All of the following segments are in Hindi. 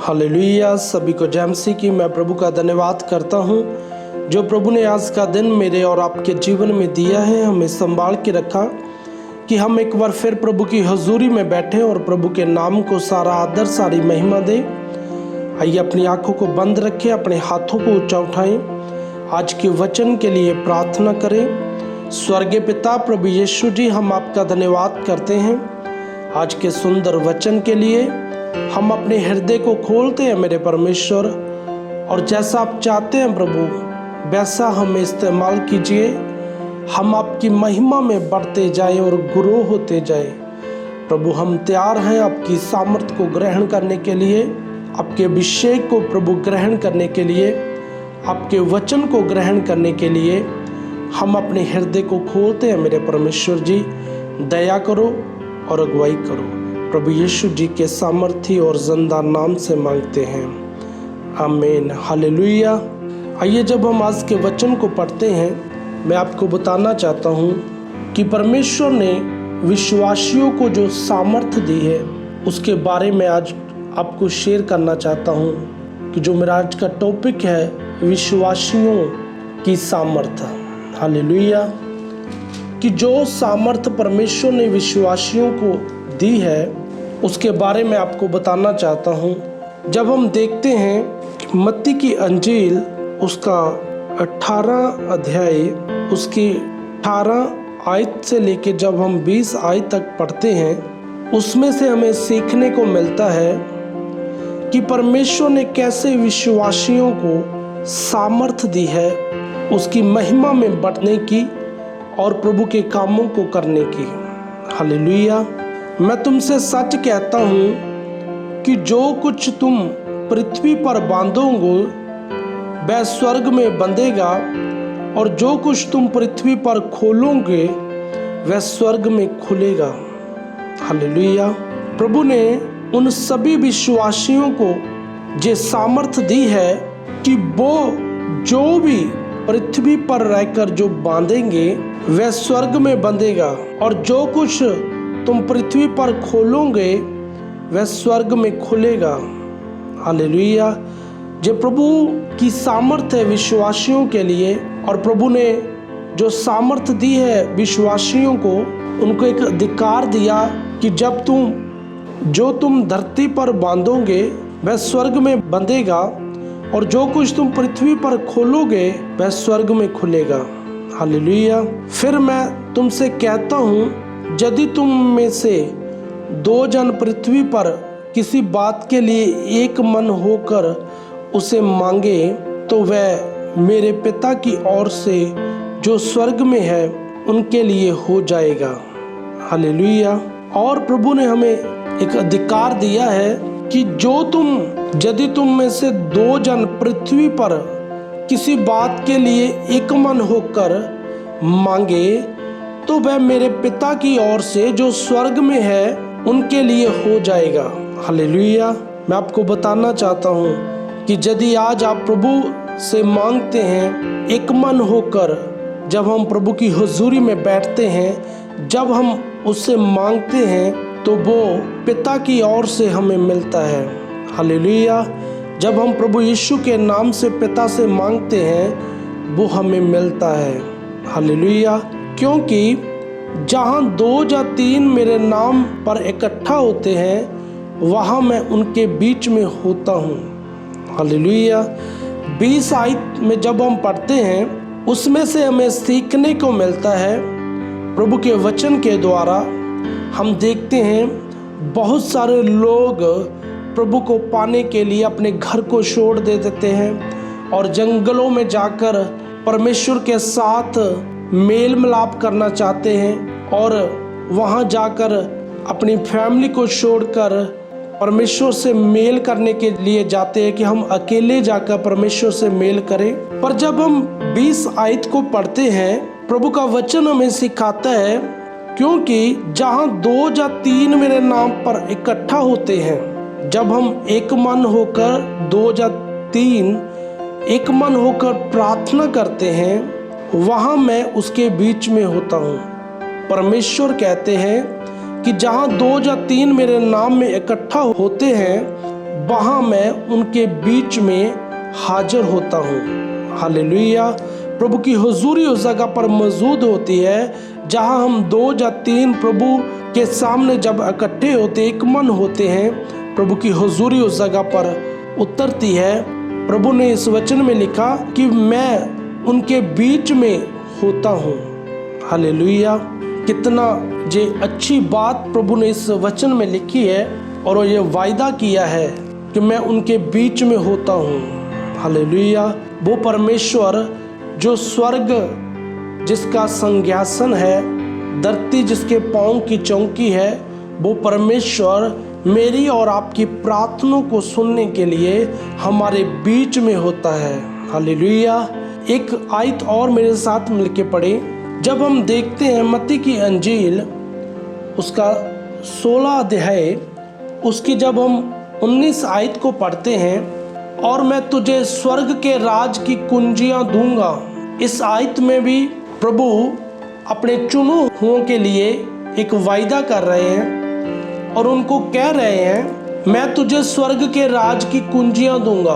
हालेलुया। सभी को जय मसीह की। मैं प्रभु का धन्यवाद करता हूँ जो प्रभु ने आज का दिन मेरे और आपके जीवन में दिया है, हमें संभाल के रखा कि हम एक बार फिर प्रभु की हजूरी में बैठे और प्रभु के नाम को सारा आदर सारी महिमा दे। आइए अपनी आंखों को बंद रखें, अपने हाथों को ऊंचा उठाएं, आज के वचन के लिए प्रार्थना करें। स्वर्गीय पिता प्रभु यीशु जी, हम आपका धन्यवाद करते हैं आज के सुंदर वचन के लिए। हम अपने हृदय को खोलते हैं मेरे परमेश्वर, और जैसा आप चाहते हैं प्रभु वैसा हमें इस्तेमाल कीजिए। हम आपकी महिमा में बढ़ते जाएं और ग्रो होते जाएं। प्रभु हम तैयार हैं आपकी सामर्थ को ग्रहण करने के लिए, आपके अभिषेक को प्रभु ग्रहण करने के लिए, आपके वचन को ग्रहण करने के लिए हम अपने हृदय को खोलते हैं मेरे परमेश्वर जी। दया करो और अगुवाई करो, प्रभु यीशु जी के सामर्थी और जिंदा नाम से मांगते हैं, आमीन। हालेलुया। आइए जब हम आज के वचन को पढ़ते हैं, मैं आपको बताना चाहता हूँ कि परमेश्वर ने विश्वासियों को जो सामर्थ्य दी है उसके बारे में आज आपको शेयर करना चाहता हूँ कि जो मेरा आज का टॉपिक है विश्वासियों की सामर्थ्य। हालेलुया। कि जो सामर्थ्य परमेश्वर ने विश्वासियों को दी है उसके बारे में आपको बताना चाहता हूँ। जब हम देखते हैं मत्ती की अंजील उसका 18 अध्याय उसकी 18 आयत से लेके जब हम 20 आयत तक पढ़ते हैं, उसमें से हमें सीखने को मिलता है कि परमेश्वर ने कैसे विश्वासियों को सामर्थ्य दी है उसकी महिमा में बढ़ने की और प्रभु के कामों को करने की। हालेलुया। मैं तुमसे सच कहता हूँ कि जो कुछ तुम पृथ्वी पर बांधोगे वह स्वर्ग में बंधेगा, और जो कुछ तुम पृथ्वी पर खोलोगे वह स्वर्ग में खुलेगा। हालेलुया। प्रभु ने उन सभी विश्वासियों को ये सामर्थ्य दी है कि वो जो भी पृथ्वी पर रहकर जो बांधेंगे वह स्वर्ग में बंधेगा, और जो कुछ तुम पृथ्वी पर खोलोगे वह स्वर्ग में खुलेगा। हालेलुया। जो प्रभु की सामर्थ्य है विश्वासियों के लिए, और प्रभु ने जो सामर्थ्य दी है विश्वासियों को, उनको एक अधिकार दिया कि जब तुम धरती पर बांधोगे वह स्वर्ग में बंधेगा, और जो कुछ तुम पृथ्वी पर खोलोगे वह स्वर्ग में खुलेगा। हालेलुया। फिर मैं तुमसे कहता हूँ, यदि तुम में से 2 जन पृथ्वी पर किसी बात के लिए एक मन होकर उसे मांगे तो वह मेरे पिता की ओर से जो स्वर्ग में है उनके लिए हो जाएगा। हालेलुया। और प्रभु ने हमें एक अधिकार दिया है कि यदि तुम में से 2 जन पृथ्वी पर किसी बात के लिए एक मन होकर मांगे तो वह मेरे पिता की ओर से जो स्वर्ग में है उनके लिए हो जाएगा। हालेलुया। मैं आपको बताना चाहता हूँ कि यदि आज आप प्रभु से मांगते हैं एक मन होकर, जब हम प्रभु की हुजूरी में बैठते हैं, जब हम उससे मांगते हैं तो वो पिता की ओर से हमें मिलता है। हालेलुया। जब हम प्रभु यीशु के नाम से पिता से मांगते हैं वो हमें मिलता है। हालेलुया। क्योंकि जहाँ 2 या 3 मेरे नाम पर इकट्ठा होते हैं वहाँ मैं उनके बीच में होता हूँ। हालेलुया। 20 आयत में जब हम पढ़ते हैं उसमें से हमें सीखने को मिलता है प्रभु के वचन के द्वारा। हम देखते हैं बहुत सारे लोग प्रभु को पाने के लिए अपने घर को छोड़ दे देते हैं और जंगलों में जाकर परमेश्वर के साथ मेल मिलाप करना चाहते हैं, और वहां जाकर अपनी फैमिली को छोड़कर परमेश्वर से मेल करने के लिए जाते हैं कि हम अकेले जाकर परमेश्वर से मेल करें। पर जब हम 20 आयत को पढ़ते हैं, प्रभु का वचन हमें सिखाता है, क्योंकि जहाँ 2 या 3 मेरे नाम पर इकट्ठा होते हैं, जब हम एक मन होकर 2 या 3 एक मन होकर प्रार्थना करते हैं वहाँ मैं उसके बीच में होता हूँ। परमेश्वर कहते हैं कि जहाँ 2 या 3 मेरे नाम में इकट्ठा होते हैं वहाँ मैं उनके बीच में हाजिर होता हूँ। हालेलुया। प्रभु की हुजूरी उस जगह पर मौजूद होती है जहाँ हम 2 या 3 प्रभु के सामने जब इकट्ठे होते, एक मन होते हैं, प्रभु की हुजूरी उस जगह पर उतरती है। प्रभु ने इस वचन में लिखा कि मैं उनके बीच में होता हूँ। हालेलुया। कितना ये अच्छी बात प्रभु ने इस वचन में लिखी है और ये वायदा किया है कि मैं उनके बीच में होता हूँ। हालेलुया। वो परमेश्वर जो स्वर्ग जिसका सिंहासन है, धरती जिसके पाँव की चौकी है, वो परमेश्वर मेरी और आपकी प्रार्थनाओं को सुनने के लिए हमारे बीच में होता है। हालेलुया। एक आयत और मेरे साथ मिलके पढ़े। जब हम देखते हैं मत्ती की अंजील उसका 16 अध्याय उसकी जब हम 19 आयत को पढ़ते हैं, और मैं तुझे स्वर्ग के राज की कुंजियां दूंगा। इस आयत में भी प्रभु अपने चुने हुओं के लिए एक वायदा कर रहे हैं और उनको कह रहे हैं, मैं तुझे स्वर्ग के राज की कुंजियां दूंगा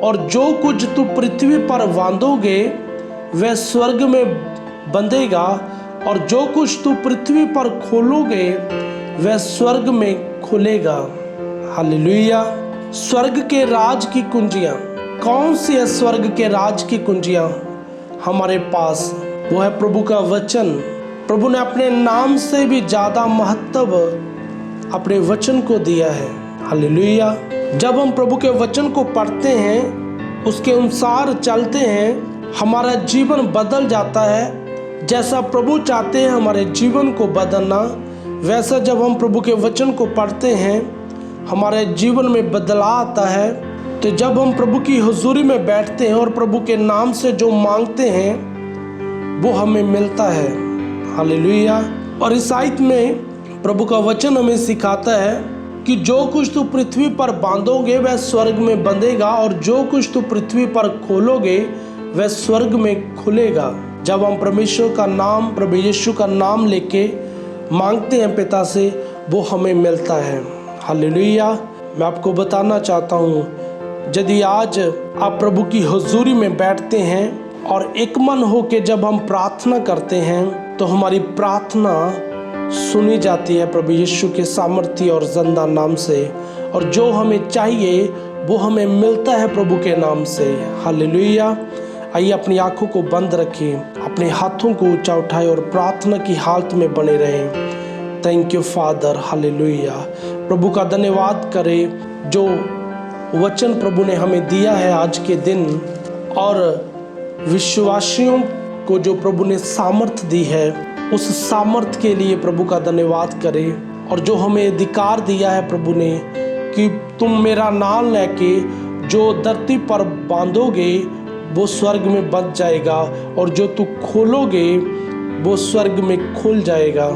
और जो कुछ तू पृथ्वी पर बांधोगे वह स्वर्ग में बंधेगा और जो कुछ तू पृथ्वी पर खोलोगे वह स्वर्ग में खुलेगा। हालेलुया। स्वर्ग के राज की कुंजियां कौन सी है? स्वर्ग के राज की कुंजियां हमारे पास वो है प्रभु का वचन। प्रभु ने अपने नाम से भी ज्यादा महत्व अपने वचन को दिया है। हालेलुया। जब हम प्रभु के वचन को पढ़ते हैं, उसके अनुसार चलते हैं, हमारा जीवन बदल जाता है। जैसा प्रभु चाहते हैं हमारे जीवन को बदलना, वैसा जब हम प्रभु के वचन को पढ़ते हैं हमारे जीवन में बदलाव आता है। तो जब हम प्रभु की हुजूरी में बैठते हैं और प्रभु के नाम से जो मांगते हैं वो हमें मिलता है। हालेलुया। और इस आयत में प्रभु का वचन हमें सिखाता है कि जो कुछ तू पृथ्वी पर बांधोगे वह स्वर्ग में बंधेगा और जो कुछ तू पृथ्वी पर खोलोगे वह स्वर्ग में खुलेगा। जब हम परमेश्वर का नाम, प्रभु यीशु का नाम लेके मांगते हैं पिता से, वो हमें मिलता है। हालेलुया। मैं आपको बताना चाहता हूँ, यदि आज आप प्रभु की हुजूरी में बैठते हैं और एक मन हो के जब हम प्रार्थना करते हैं तो हमारी प्रार्थना सुनी जाती है प्रभु यीशु के सामर्थ्य और जिंदा नाम से, और जो हमें चाहिए वो हमें मिलता है प्रभु के नाम से। हालेलुया। आइए अपनी आंखों को बंद रखें, अपने हाथों को ऊंचा उठाएं और प्रार्थना की हालत में बने रहें। Thank you father. हालेलुया। प्रभु का धन्यवाद करें जो वचन प्रभु ने हमें दिया है आज के दिन, और विश्वासियों को जो प्रभु ने सामर्थ दी है उस सामर्थ के लिए प्रभु का धन्यवाद करें। और जो हमें अधिकार दिया है प्रभु ने कि तुम मेरा नाम लेके जो धरती पर बांधोगे वो स्वर्ग में बंध जाएगा और जो तू खोलोगे वो स्वर्ग में खुल जाएगा।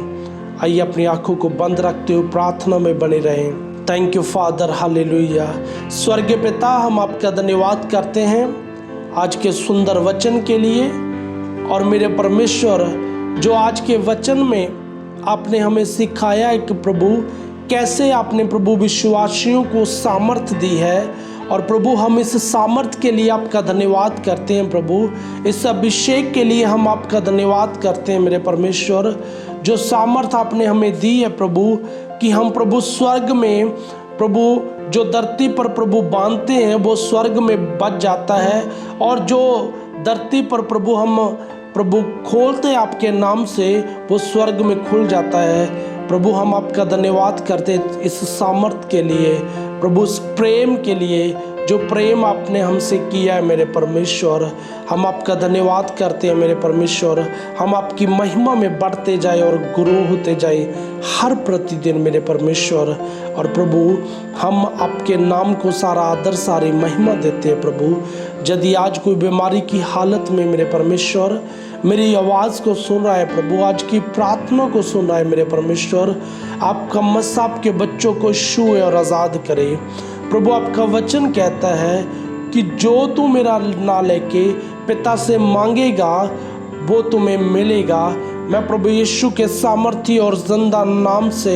आइए अपनी आंखों को बंद रखते हुए प्रार्थना में बने रहें। Thank you father. हालेलुया। स्वर्गीय पिता, हम आपका धन्यवाद करते हैं आज के सुंदर वचन के लिए। और मेरे परमेश्वर, जो आज के वचन में आपने हमें सिखाया है कि प्रभु कैसे आपने प्रभु विश्वासियों को सामर्थ दी है, और प्रभु हम इस सामर्थ के लिए आपका धन्यवाद करते हैं। प्रभु इस अभिषेक के लिए हम आपका धन्यवाद करते हैं मेरे परमेश्वर, जो सामर्थ आपने हमें दी है प्रभु कि हम प्रभु स्वर्ग में, प्रभु जो धरती पर प्रभु बांधते हैं वो स्वर्ग में बच जाता है, और जो धरती पर प्रभु हम प्रभु खोलते हैं आपके नाम से वो स्वर्ग में खुल जाता है। प्रभु हम आपका धन्यवाद करते इस सामर्थ के लिए, प्रभु इस प्रेम के लिए जो प्रेम आपने हमसे किया है मेरे परमेश्वर। हम आपका धन्यवाद करते हैं मेरे परमेश्वर। हम आपकी महिमा में बढ़ते जाए और ग्रो होते जाए हर प्रतिदिन मेरे परमेश्वर। और प्रभु हम आपके नाम को सारा आदर, सारी महिमा देते हैं प्रभु। यदि आज कोई बीमारी की हालत में मेरे परमेश्वर मेरी आवाज़ को सुन रहा है प्रभु, आज की प्रार्थना को सुन रहा है मेरे परमेश्वर, आपका मस्सा आपके बच्चों को छुए और आज़ाद करे प्रभु। आपका वचन कहता है कि जो तू मेरा नाम लेके पिता से मांगेगा वो तुम्हें मिलेगा। मैं प्रभु यीशु के सामर्थी और जिंदा नाम से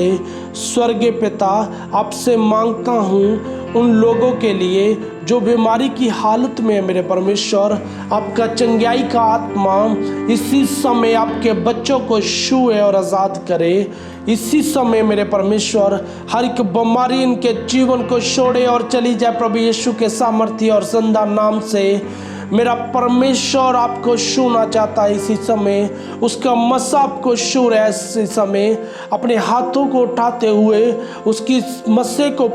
स्वर्गीय पिता आपसे मांगता हूँ उन लोगों के लिए जो बीमारी की हालत में है मेरे परमेश्वर, आपका चंगाई का आत्मा इसी समय आपके बच्चों को छुए और आज़ाद करे। इसी समय मेरे परमेश्वर हर एक बीमारी इनके जीवन को छोड़े और चली जाए प्रभु यीशु के सामर्थी और जिंदा नाम से। मेरा परमेश्वर आपको छूना चाहता है इसी समय, उसका मसा आपको छू रहा है इसी समय। अपने हाथों को उठाते हुए उसकी मस्से को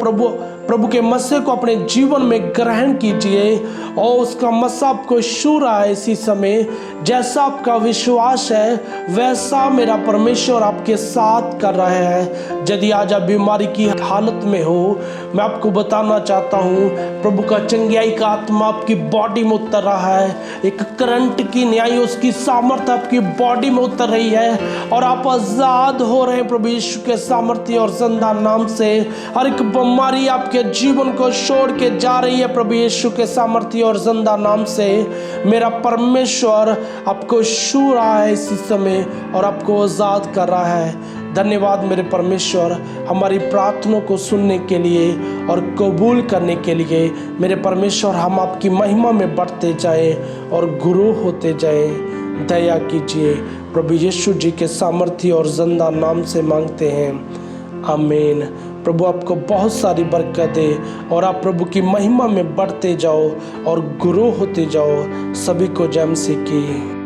प्रभु के मस्से को अपने जीवन में ग्रहण कीजिए और उसका मसा आपको छू रहा है इसी समय। जैसा आपका विश्वास है वैसा मेरा परमेश्वर आपके साथ कर रहा है। यदि आज आप बीमारी की हालत में हो, मैं आपको बताना चाहता हूँ प्रभु का चंगाई का आत्मा आपकी बॉडी में उतर रहा है। एक करंट की न्याय उसकी सामर्थ्य आपकी बॉडी में उतर रही है और आप आजाद हो रहे हैं प्रभु यीशु के सामर्थ्य और जिंदा नाम से। हर एक बीमारी आपके जीवन को छोड़ के जा रही है प्रभु यीशु के सामर्थ्य और जिंदा नाम से। मेरा परमेश्वर आपको छू रहा है इसी समय और आपको आजाद कर रहा है। धन्यवाद मेरे परमेश्वर हमारी प्रार्थनाओं को सुनने के लिए और कबूल करने के लिए। मेरे परमेश्वर हम आपकी महिमा में बढ़ते जाएं और गुरु होते जाएं। दया कीजिए प्रभु यीशु जी के सामर्थ्य और जिंदा नाम से मांगते हैं, आमीन। प्रभु आपको बहुत सारी बरकत दे और आप प्रभु की महिमा में बढ़ते जाओ और गुरु होते जाओ। सभी को जय मसीह की।